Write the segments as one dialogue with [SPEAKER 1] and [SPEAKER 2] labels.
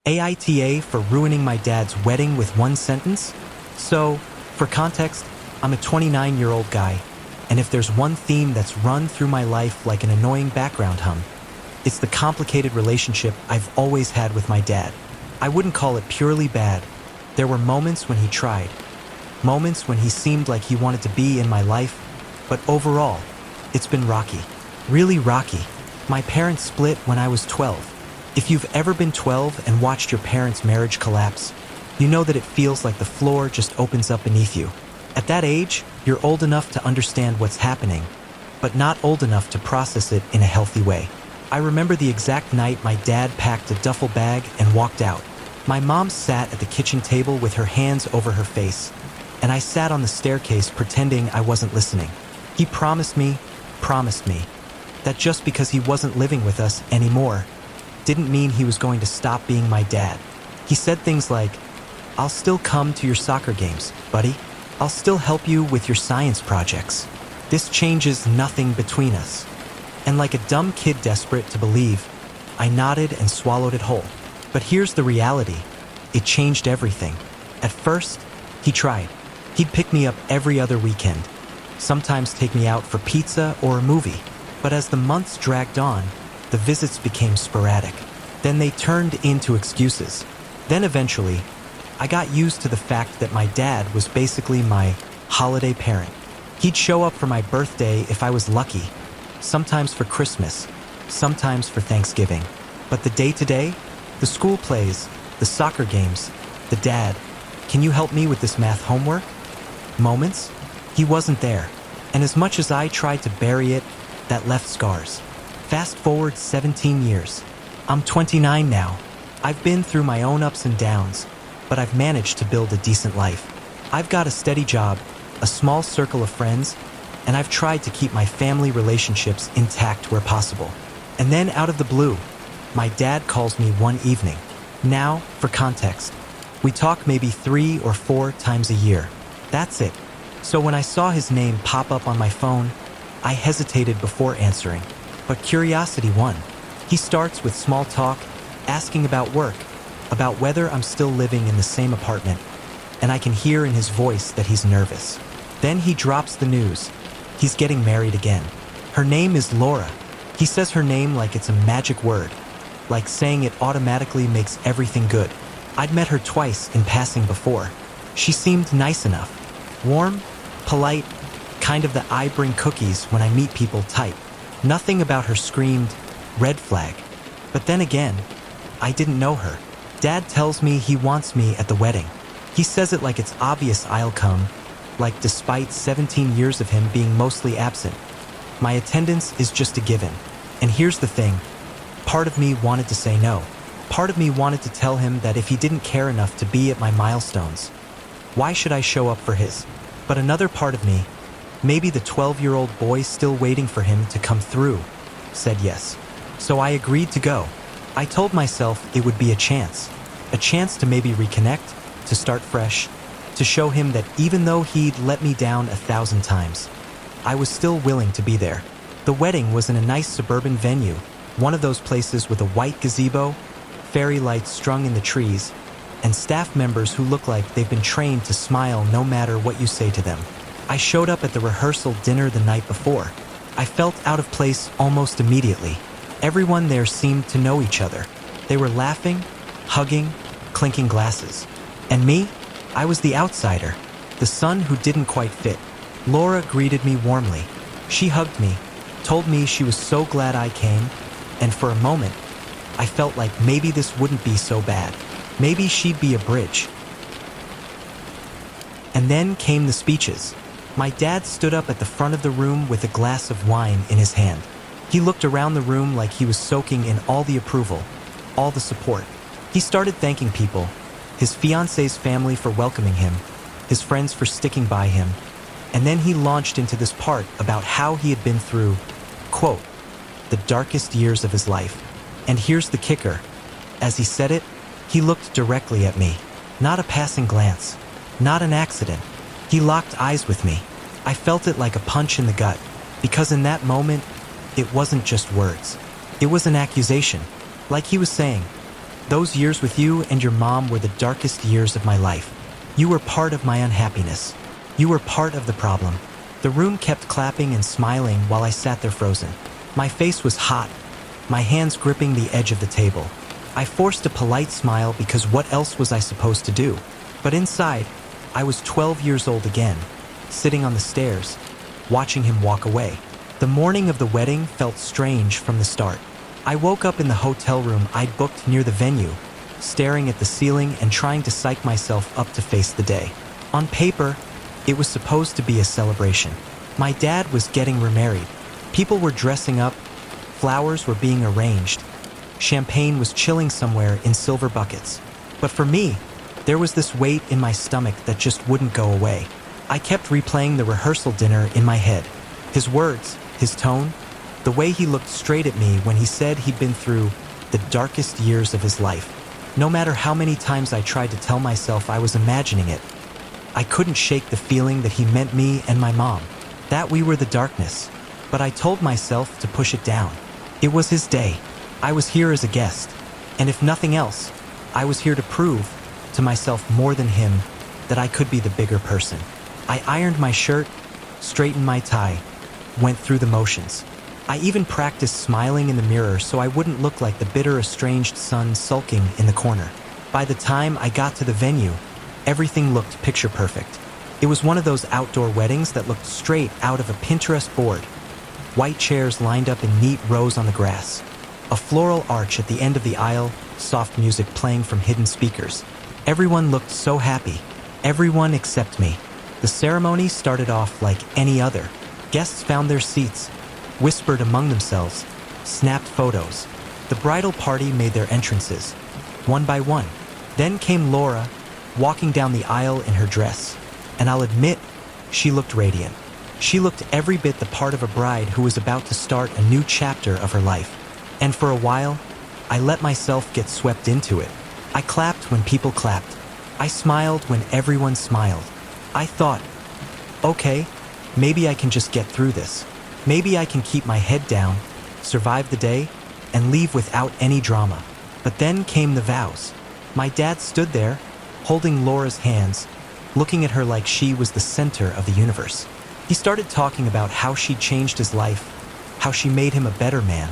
[SPEAKER 1] AITA for ruining my dad's wedding with one sentence? So, for context, I'm a 29-year-old guy, and if there's one theme that's run through my life like an annoying background hum, it's the complicated relationship I've always had with my dad. I wouldn't call it purely bad. There were moments when he tried, moments when he seemed like he wanted to be in my life, but overall, it's been rocky. Really rocky. My parents split when I was 12. If you've ever been 12 and watched your parents' marriage collapse, you know that it feels like the floor just opens up beneath you. At that age, you're old enough to understand what's happening, but not old enough to process it in a healthy way. I remember the exact night my dad packed a duffel bag and walked out. My mom sat at the kitchen table with her hands over her face, and I sat on the staircase pretending I wasn't listening. He promised me, that just because he wasn't living with us anymore, didn't mean he was going to stop being my dad. He said things like, "I'll still come to your soccer games, buddy. I'll still help you with your science projects. This changes nothing between us." And like a dumb kid desperate to believe, I nodded and swallowed it whole. But here's the reality. It changed everything. At first, he tried. He'd pick me up every other weekend, sometimes take me out for pizza or a movie. But as the months dragged on, the visits became sporadic. Then they turned into excuses. Then eventually, I got used to the fact that my dad was basically my holiday parent. He'd show up for my birthday if I was lucky, sometimes for Christmas, sometimes for Thanksgiving. But the day-to-day, the school plays, the soccer games, the "Dad, can you help me with this math homework?" moments, he wasn't there. And as much as I tried to bury it, that left scars. Fast forward 17 years. I'm 29 now. I've been through my own ups and downs, but I've managed to build a decent life. I've got a steady job, a small circle of friends, and I've tried to keep my family relationships intact where possible. And then out of the blue, my dad calls me one evening. Now, for context, we talk maybe 3 or 4 times a year. That's it. So when I saw his name pop up on my phone, I hesitated before answering. But curiosity won. He starts with small talk, asking about work, about whether I'm still living in the same apartment, and I can hear in his voice that he's nervous. Then he drops the news. He's getting married again. Her name is Laura. He says her name like it's a magic word, like saying it automatically makes everything good. I'd met her twice in passing before. She seemed nice enough. Warm, polite, kind of the "I bring cookies when I meet people" type. Nothing about her screamed, "red flag." But then again, I didn't know her. Dad tells me he wants me at the wedding. He says it like it's obvious I'll come, like despite 17 years of him being mostly absent. My attendance is just a given. And here's the thing. Part of me wanted to say no. Part of me wanted to tell him that if he didn't care enough to be at my milestones, why should I show up for his? But another part of me, maybe the 12-year-old boy still waiting for him to come through, said yes. So I agreed to go. I told myself it would be a chance to maybe reconnect, to start fresh, to show him that even though he'd let me down 1,000 times, I was still willing to be there. The wedding was in a nice suburban venue, one of those places with a white gazebo, fairy lights strung in the trees, and staff members who look like they've been trained to smile no matter what you say to them. I showed up at the rehearsal dinner the night before. I felt out of place almost immediately. Everyone there seemed to know each other. They were laughing, hugging, clinking glasses. And me? I was the outsider, the son who didn't quite fit. Laura greeted me warmly. She hugged me, told me she was so glad I came, and for a moment, I felt like maybe this wouldn't be so bad. Maybe she'd be a bridge. And then came the speeches. My dad stood up at the front of the room with a glass of wine in his hand. He looked around the room like he was soaking in all the approval, all the support. He started thanking people, his fiancée's family for welcoming him, his friends for sticking by him, and then he launched into this part about how he had been through, quote, the darkest years of his life. And here's the kicker. As he said it, he looked directly at me. Not a passing glance, not an accident. He locked eyes with me. I felt it like a punch in the gut, because in that moment, it wasn't just words. It was an accusation. Like he was saying, Those years with you and your mom were the darkest years of my life. You were part of my unhappiness. You were part of the problem. The room kept clapping and smiling while I sat there frozen. My face was hot, my hands gripping the edge of the table. I forced a polite smile because what else was I supposed to do? But inside, I was 12 years old again, sitting on the stairs, watching him walk away. The morning of the wedding felt strange from the start. I woke up in the hotel room I'd booked near the venue, staring at the ceiling and trying to psych myself up to face the day. On paper, it was supposed to be a celebration. My dad was getting remarried. People were dressing up, flowers were being arranged, champagne was chilling somewhere in silver buckets. But for me, there was this weight in my stomach that just wouldn't go away. I kept replaying the rehearsal dinner in my head. His words, his tone, the way he looked straight at me when he said he'd been through the darkest years of his life. No matter how many times I tried to tell myself I was imagining it, I couldn't shake the feeling that he meant me and my mom, that we were the darkness. But I told myself to push it down. It was his day. I was here as a guest. And if nothing else, I was here to prove to myself more than him that I could be the bigger person. I ironed my shirt, straightened my tie, went through the motions. I even practiced smiling in the mirror so I wouldn't look like the bitter, estranged son sulking in the corner. By the time I got to the venue, everything looked picture perfect. It was one of those outdoor weddings that looked straight out of a Pinterest board. White chairs lined up in neat rows on the grass. A floral arch at the end of the aisle, soft music playing from hidden speakers. Everyone looked so happy. Everyone except me. The ceremony started off like any other. Guests found their seats, whispered among themselves, snapped photos. The bridal party made their entrances, one by one. Then came Laura, walking down the aisle in her dress. And I'll admit, she looked radiant. She looked every bit the part of a bride who was about to start a new chapter of her life. And for a while, I let myself get swept into it. I clapped when people clapped. I smiled when everyone smiled. I thought, okay, maybe I can just get through this. Maybe I can keep my head down, survive the day, and leave without any drama. But then came the vows. My dad stood there, holding Laura's hands, looking at her like she was the center of the universe. He started talking about how she'd changed his life, how she made him a better man,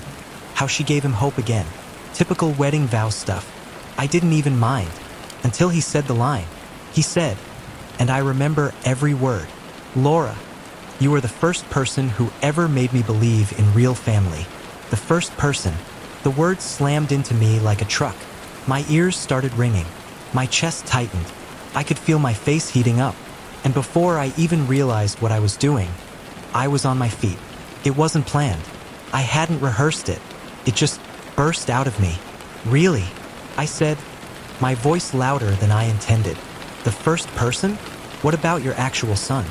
[SPEAKER 1] how she gave him hope again. Typical wedding vow stuff. I didn't even mind, until he said the line. He said, and I remember every word, "Laura, you are the first person who ever made me believe in real family. The first person." The words slammed into me like a truck. My ears started ringing. My chest tightened. I could feel my face heating up. And before I even realized what I was doing, I was on my feet. It wasn't planned. I hadn't rehearsed it. It just burst out of me. "Really?" I said, my voice louder than I intended. "The first person? What about your actual son?"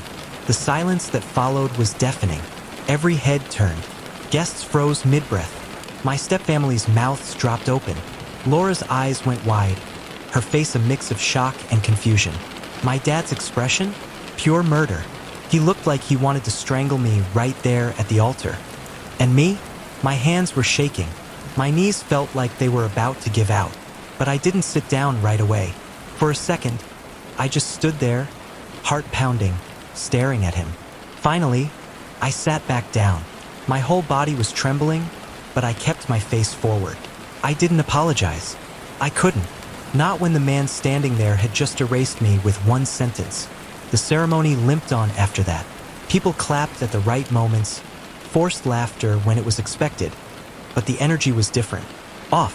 [SPEAKER 1] The silence that followed was deafening. Every head turned. Guests froze mid-breath. My stepfamily's mouths dropped open. Laura's eyes went wide, her face a mix of shock and confusion. My dad's expression? Pure murder. He looked like he wanted to strangle me right there at the altar. And me? My hands were shaking. My knees felt like they were about to give out. But I didn't sit down right away. For a second, I just stood there, heart pounding, staring at him. Finally, I sat back down. My whole body was trembling, but I kept my face forward. I didn't apologize. I couldn't. Not when the man standing there had just erased me with one sentence. The ceremony limped on after that. People clapped at the right moments, forced laughter when it was expected. But the energy was different. Off.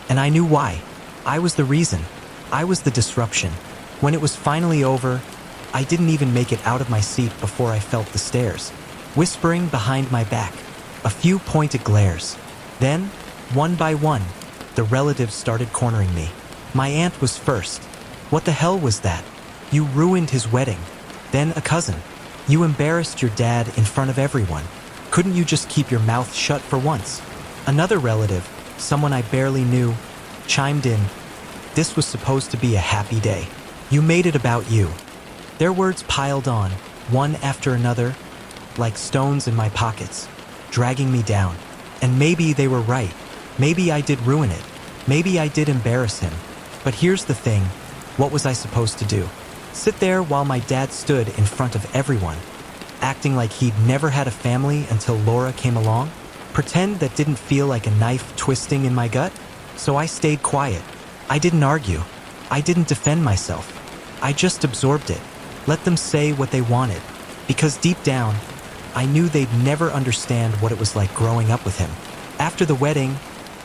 [SPEAKER 1] And I knew why. I was the reason. I was the disruption. When it was finally over, I didn't even make it out of my seat before I felt the stares, whispering behind my back. A few pointed glares. Then, one by one, the relatives started cornering me. My aunt was first. What the hell was that? You ruined his wedding. Then a cousin. You embarrassed your dad in front of everyone. Couldn't you just keep your mouth shut for once? Another relative, someone I barely knew, chimed in. This was supposed to be a happy day. You made it about you. Their words piled on, one after another, like stones in my pockets, dragging me down. And maybe they were right. Maybe I did ruin it. Maybe I did embarrass him. But here's the thing, what was I supposed to do? Sit there while my dad stood in front of everyone, acting like he'd never had a family until Laura came along? Pretend that didn't feel like a knife twisting in my gut? So I stayed quiet. I didn't argue. I didn't defend myself. I just absorbed it. Let them say what they wanted. Because deep down, I knew they'd never understand what it was like growing up with him. After the wedding,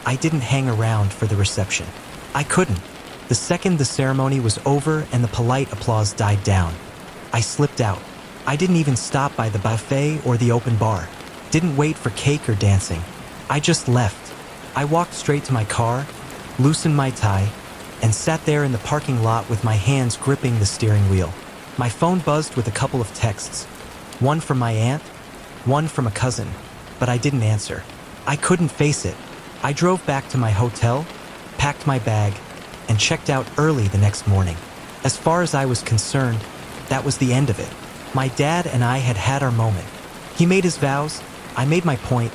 [SPEAKER 1] I didn't hang around for the reception. I couldn't. The second the ceremony was over and the polite applause died down, I slipped out. I didn't even stop by the buffet or the open bar. Didn't wait for cake or dancing. I just left. I walked straight to my car, loosened my tie, and sat there in the parking lot with my hands gripping the steering wheel. My phone buzzed with a couple of texts. One from my aunt, one from a cousin, but I didn't answer. I couldn't face it. I drove back to my hotel, packed my bag, and checked out early the next morning. As far as I was concerned, that was the end of it. My dad and I had had our moment. He made his vows, I made my point,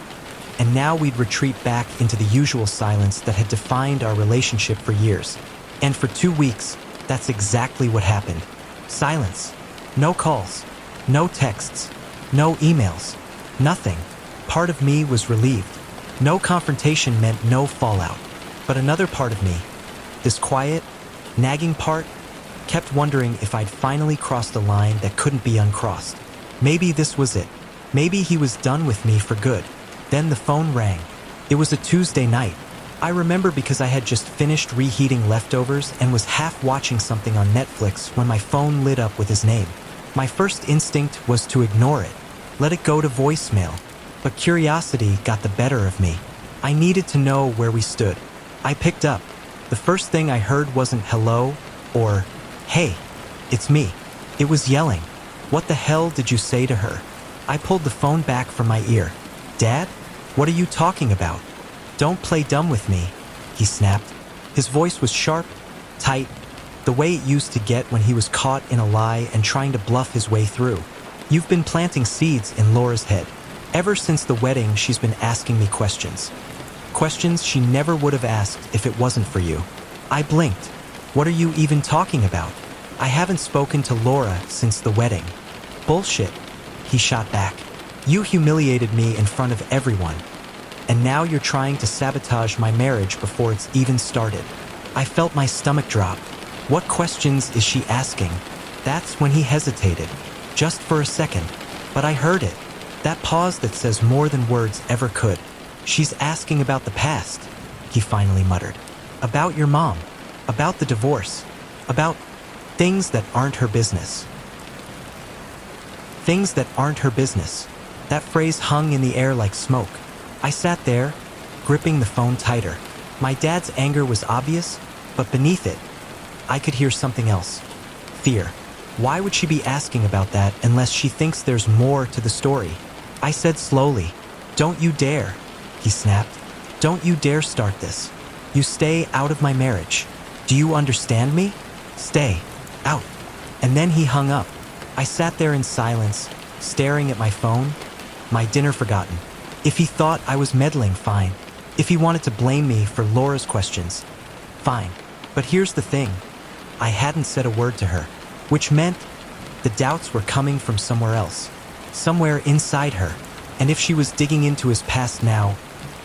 [SPEAKER 1] and now we'd retreat back into the usual silence that had defined our relationship for years. And for 2 weeks, that's exactly what happened. Silence. No calls. No texts. No emails. Nothing. Part of me was relieved. No confrontation meant no fallout. But another part of me, this quiet, nagging part, kept wondering if I'd finally crossed a line that couldn't be uncrossed. Maybe this was it. Maybe he was done with me for good. Then the phone rang. It was a Tuesday night. I remember because I had just finished reheating leftovers and was half watching something on Netflix when my phone lit up with his name. My first instinct was to ignore it, let it go to voicemail. But curiosity got the better of me. I needed to know where we stood. I picked up. The first thing I heard wasn't hello or, hey, it's me. It was yelling. What the hell did you say to her? I pulled the phone back from my ear. Dad? What are you talking about? Don't play dumb with me, he snapped. His voice was sharp, tight, the way it used to get when he was caught in a lie and trying to bluff his way through. You've been planting seeds in Laura's head. Ever since the wedding, she's been asking me questions. Questions she never would have asked if it wasn't for you. I blinked. What are you even talking about? I haven't spoken to Laura since the wedding. Bullshit, he shot back. You humiliated me in front of everyone. And now you're trying to sabotage my marriage before it's even started. I felt my stomach drop. What questions is she asking? That's when he hesitated. Just for a second. But I heard it. That pause that says more than words ever could. She's asking about the past, he finally muttered. About your mom. About the divorce. About things that aren't her business. Things that aren't her business. That phrase hung in the air like smoke. I sat there, gripping the phone tighter. My dad's anger was obvious, but beneath it, I could hear something else. Fear. Why would she be asking about that unless she thinks there's more to the story? I said slowly, "Don't you dare," he snapped. "Don't you dare start this. You stay out of my marriage. Do you understand me? Stay. Out." And then he hung up. I sat there in silence, staring at my phone, my dinner forgotten. If he thought I was meddling, fine. If he wanted to blame me for Laura's questions, fine. But here's the thing. I hadn't said a word to her, which meant the doubts were coming from somewhere else, somewhere inside her. And if she was digging into his past now,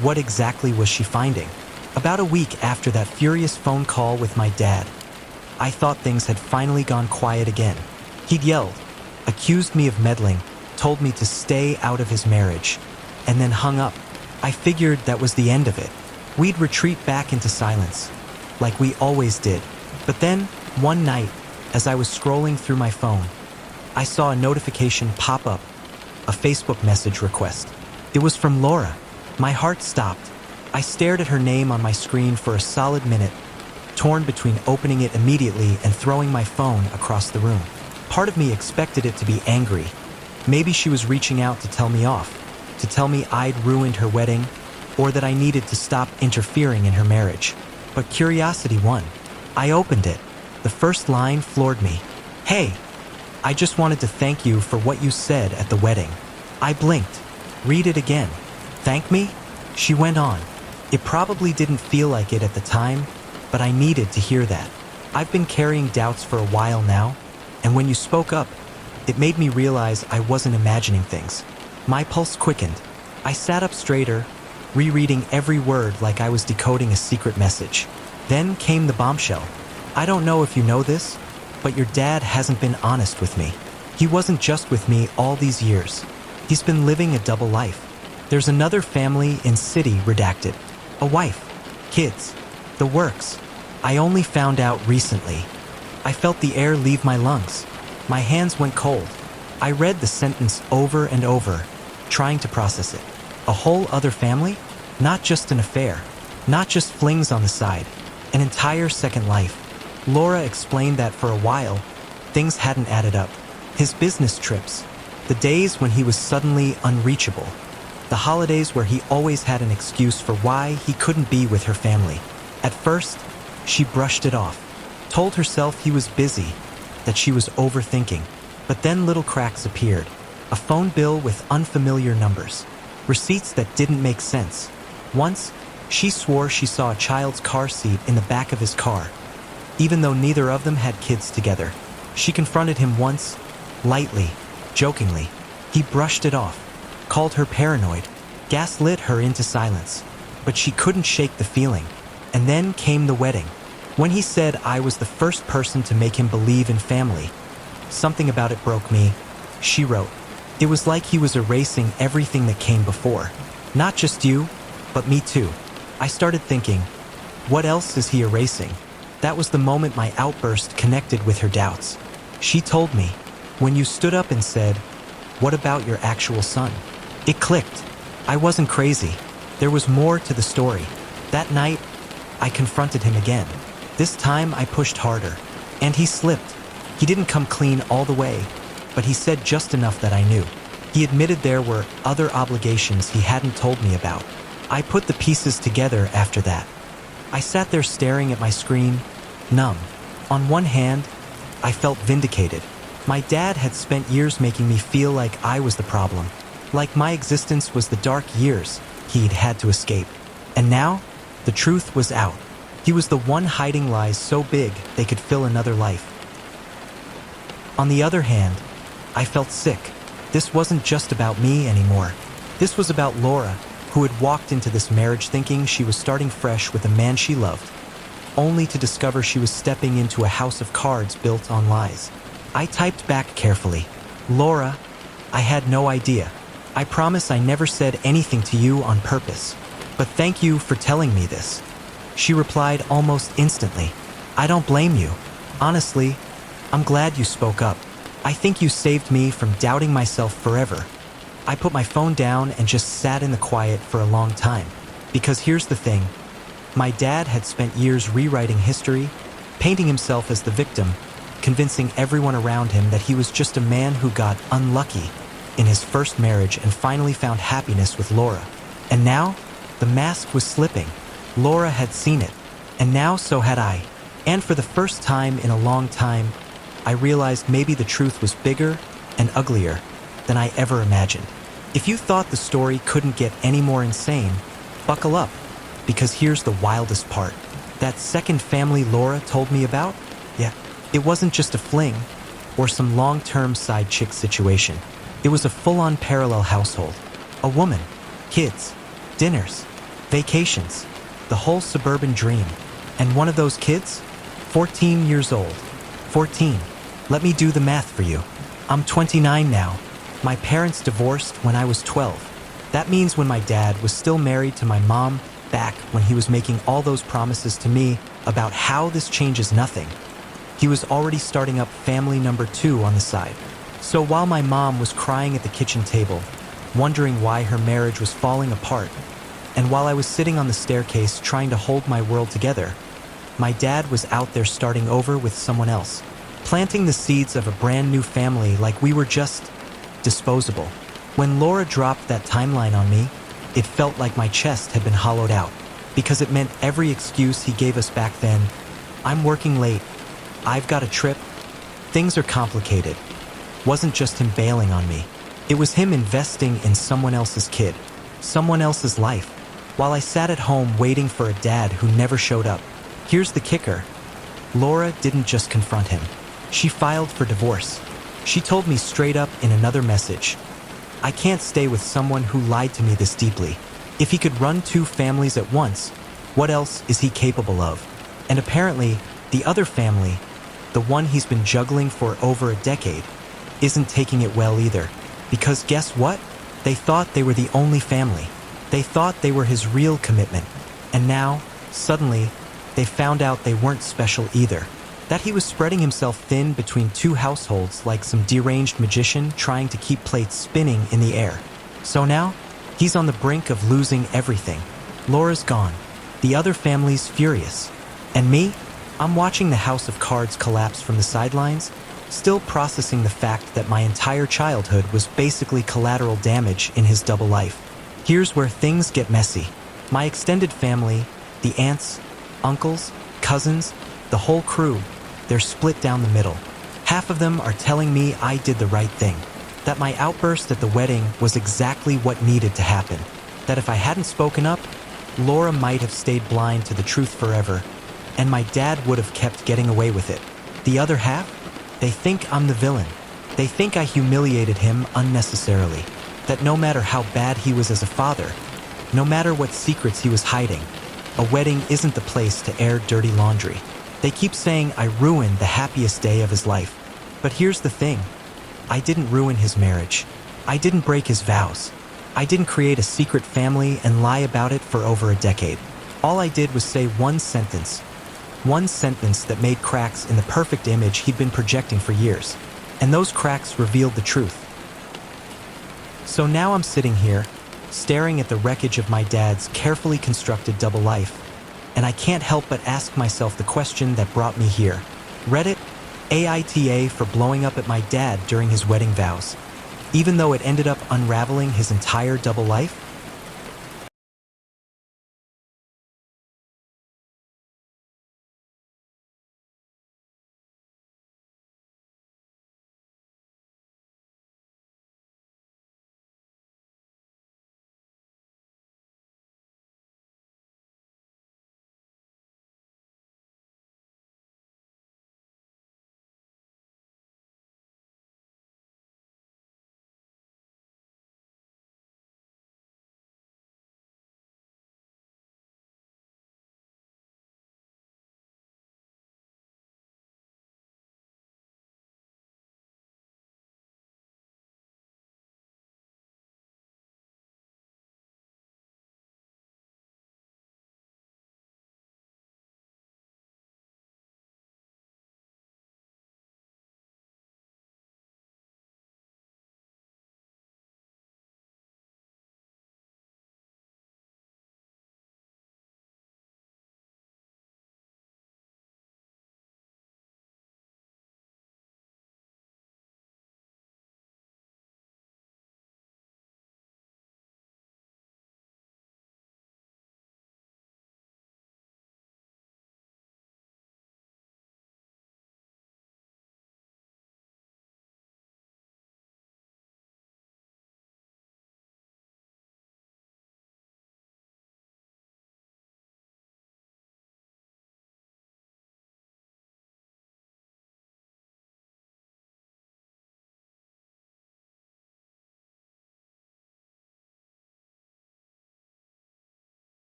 [SPEAKER 1] what exactly was she finding? About a week after that furious phone call with my dad, I thought things had finally gone quiet again. He'd yelled, accused me of meddling, told me to stay out of his marriage, and then hung up. I figured that was the end of it. We'd retreat back into silence, like we always did. But then, one night, as I was scrolling through my phone, I saw a notification pop up, a Facebook message request. It was from Laura. My heart stopped. I stared at her name on my screen for a solid minute, torn between opening it immediately and throwing my phone across the room. Part of me expected it to be angry. Maybe she was reaching out to tell me off, to tell me I'd ruined her wedding, or that I needed to stop interfering in her marriage. But curiosity won. I opened it. The first line floored me. "Hey, I just wanted to thank you for what you said at the wedding." I blinked. "Read it again." "Thank me?" She went on. It probably didn't feel like it at the time, but I needed to hear that. I've been carrying doubts for a while now, and when you spoke up, it made me realize I wasn't imagining things. My pulse quickened. I sat up straighter, rereading every word like I was decoding a secret message. Then came the bombshell. I don't know if you know this, but your dad hasn't been honest with me. He wasn't just with me all these years. He's been living a double life. There's another family in city redacted. A wife, kids, the works. I only found out recently. I felt the air leave my lungs. My hands went cold. I read the sentence over and over, trying to process it. A whole other family? Not just an affair. Not just flings on the side. An entire second life. Laura explained that for a while, things hadn't added up. His business trips, the days when he was suddenly unreachable, the holidays where he always had an excuse for why he couldn't be with her family. At first, she brushed it off, told herself he was busy, that she was overthinking. But then little cracks appeared. A phone bill with unfamiliar numbers, receipts that didn't make sense. Once, she swore she saw a child's car seat in the back of his car, even though neither of them had kids together. She confronted him once, lightly, jokingly. He brushed it off, called her paranoid, gaslit her into silence. But she couldn't shake the feeling. And then came the wedding. When he said I was the first person to make him believe in family, something about it broke me. She wrote, it was like he was erasing everything that came before. Not just you, but me too. I started thinking, what else is he erasing? That was the moment my outburst connected with her doubts. She told me, when you stood up and said, what about your actual son? It clicked. I wasn't crazy. There was more to the story. That night, I confronted him again. This time I pushed harder, and he slipped. He didn't come clean all the way, but he said just enough that I knew. He admitted there were other obligations he hadn't told me about. I put the pieces together after that. I sat there staring at my screen, numb. On one hand, I felt vindicated. My dad had spent years making me feel like I was the problem, like my existence was the dark years he'd had to escape. And now, the truth was out. He was the one hiding lies so big they could fill another life. On the other hand, I felt sick. This wasn't just about me anymore. This was about Laura, who had walked into this marriage thinking she was starting fresh with a man she loved, only to discover she was stepping into a house of cards built on lies. I typed back carefully, Laura, I had no idea. I promise I never said anything to you on purpose, but thank you for telling me this. She replied almost instantly, I don't blame you. Honestly, I'm glad you spoke up. I think you saved me from doubting myself forever. I put my phone down and just sat in the quiet for a long time. Because here's the thing. My dad had spent years rewriting history, painting himself as the victim, convincing everyone around him that he was just a man who got unlucky in his first marriage and finally found happiness with Laura. And now, the mask was slipping. Laura had seen it, and now so had I. And for the first time in a long time, I realized maybe the truth was bigger and uglier than I ever imagined. If you thought the story couldn't get any more insane, buckle up, because here's the wildest part. That second family Laura told me about, it wasn't just a fling or some long-term side chick situation. It was a full-on parallel household. A woman, kids, dinners, vacations, the whole suburban dream. And one of those kids? 14 years old. 14. Let me do the math for you. I'm 29 now. My parents divorced when I was 12. That means when my dad was still married to my mom back when he was making all those promises to me about how this changes nothing. He was already starting up family number 2 on the side. So while my mom was crying at the kitchen table, wondering why her marriage was falling apart, and while I was sitting on the staircase trying to hold my world together, my dad was out there starting over with someone else, planting the seeds of a brand new family like we were just disposable. When Laura dropped that timeline on me, it felt like my chest had been hollowed out, because it meant every excuse he gave us back then. I'm working late. I've got a trip. Things are complicated. Wasn't just him bailing on me. It was him investing in someone else's kid, someone else's life. while I sat at home waiting for a dad who never showed up. Here's the kicker. Laura didn't just confront him. She filed for divorce. She told me straight up in another message, "I can't stay with someone who lied to me this deeply. If he could run 2 families at once, what else is he capable of?" And apparently, the other family, the one he's been juggling for over a decade, isn't taking it well either. Because guess what? They thought they were the only family. They thought they were his real commitment. And now, suddenly, they found out they weren't special either. That he was spreading himself thin between 2 households like some deranged magician trying to keep plates spinning in the air. So now, he's on the brink of losing everything. Laura's gone. The other family's furious. And me? I'm watching the house of cards collapse from the sidelines, still processing the fact that my entire childhood was basically collateral damage in his double life. Here's where things get messy. My extended family, the aunts, uncles, cousins, the whole crew, they're split down the middle. Half of them are telling me I did the right thing, that my outburst at the wedding was exactly what needed to happen, that if I hadn't spoken up, Laura might have stayed blind to the truth forever, and my dad would have kept getting away with it. The other half? They think I'm the villain. They think I humiliated him unnecessarily, that no matter how bad he was as a father, no matter what secrets he was hiding, a wedding isn't the place to air dirty laundry. They keep saying I ruined the happiest day of his life. But here's the thing. I didn't ruin his marriage. I didn't break his vows. I didn't create a secret family and lie about it for over a decade. All I did was say one sentence that made cracks in the perfect image he'd been projecting for years. And those cracks revealed the truth. So now I'm sitting here, staring at the wreckage of my dad's carefully constructed double life, and I can't help but ask myself the question that brought me here. Reddit, AITA for blowing up at my dad during his wedding vows, even though it ended up unraveling his entire double life?